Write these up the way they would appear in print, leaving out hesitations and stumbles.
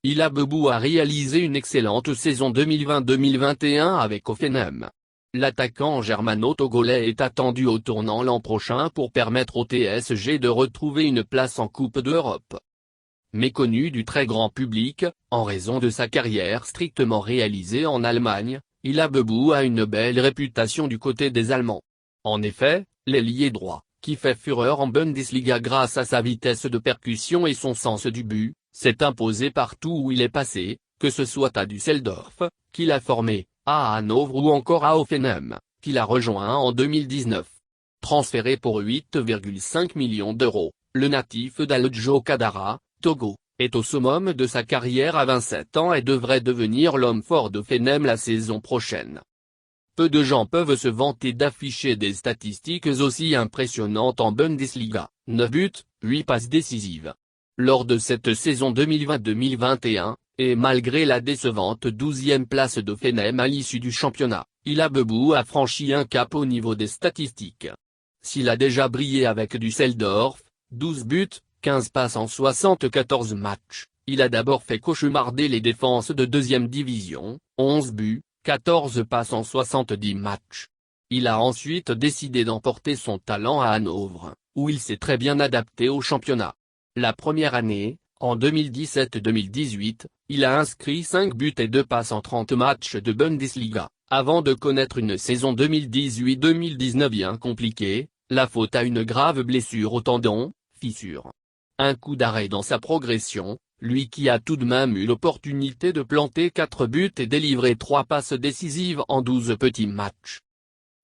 Ila Bebou a réalisé une excellente saison 2020-2021 avec Hoffenheim. L'attaquant germano-togolais est attendu au tournant l'an prochain pour permettre au TSG de retrouver une place en Coupe d'Europe. Méconnu du très grand public, en raison de sa carrière strictement réalisée en Allemagne, Ila Bebou a une belle réputation du côté des Allemands. En effet, l'ailier droit, qui fait fureur en Bundesliga grâce à sa vitesse de percussion et son sens du but, s'est imposé partout où il est passé, que ce soit à Düsseldorf, qu'il a formé, à Hanovre ou encore à Hoffenheim, qu'il a rejoint en 2019. Transféré pour 8,5 millions d'euros, le natif d'Al-Djoukadara, Togo, est au summum de sa carrière à 27 ans et devrait devenir l'homme fort d'Hoffenheim la saison prochaine. Peu de gens peuvent se vanter d'afficher des statistiques aussi impressionnantes en Bundesliga, 9 buts, 8 passes décisives. Lors de cette saison 2020-2021, et malgré la décevante 12e place d'Hoffenheim à l'issue du championnat, Ila Bebou a franchi un cap au niveau des statistiques. S'il a déjà brillé avec Düsseldorf, 12 buts, 15 passes en 74 matchs, il a d'abord fait cauchemarder les défenses de 2e division, 11 buts, 14 passes en 70 matchs. Il a ensuite décidé d'emporter son talent à Hanovre, où il s'est très bien adapté au championnat. La première année, en 2017-2018, il a inscrit 5 buts et 2 passes en 30 matchs de Bundesliga, avant de connaître une saison 2018-2019 bien compliquée, la faute à une grave blessure au tendon, fissure. Un coup d'arrêt dans sa progression, lui qui a tout de même eu l'opportunité de planter 4 buts et délivrer 3 passes décisives en 12 petits matchs.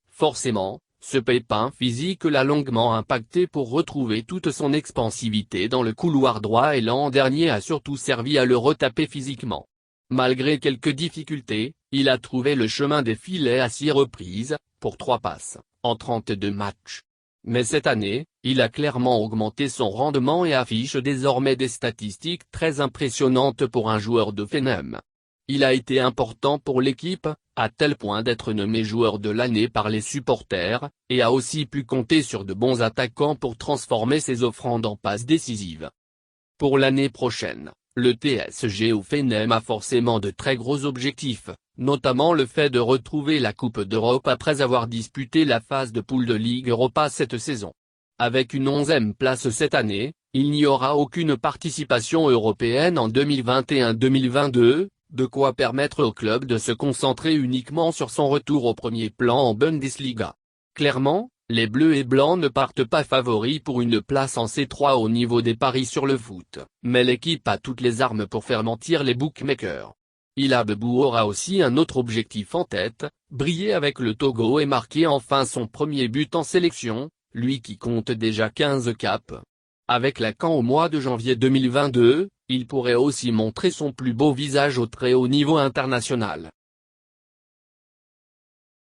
Forcément, ce pépin physique l'a longuement impacté pour retrouver toute son expansivité dans le couloir droit et l'an dernier a surtout servi à le retaper physiquement. Malgré quelques difficultés, il a trouvé le chemin des filets à 6 reprises, pour 3 passes, en 32 matchs. Mais cette année, il a clairement augmenté son rendement et affiche désormais des statistiques très impressionnantes pour un joueur d'Hoffenheim. Il a été important pour l'équipe, à tel point d'être nommé joueur de l'année par les supporters, et a aussi pu compter sur de bons attaquants pour transformer ses offrandes en passes décisives. Pour l'année prochaine, le TSG Hoffenheim a forcément de très gros objectifs, notamment le fait de retrouver la Coupe d'Europe après avoir disputé la phase de poule de Ligue Europa cette saison. Avec une 11e place cette année, il n'y aura aucune participation européenne en 2021-2022, de quoi permettre au club de se concentrer uniquement sur son retour au premier plan en Bundesliga. Clairement, les bleus et blancs ne partent pas favoris pour une place en C3 au niveau des paris sur le foot, mais l'équipe a toutes les armes pour faire mentir les bookmakers. Ila Bebou aura aussi un autre objectif en tête, briller avec le Togo et marquer enfin son premier but en sélection, lui qui compte déjà 15 caps. Avec la CAN au mois de janvier 2022, il pourrait aussi montrer son plus beau visage au très haut niveau international.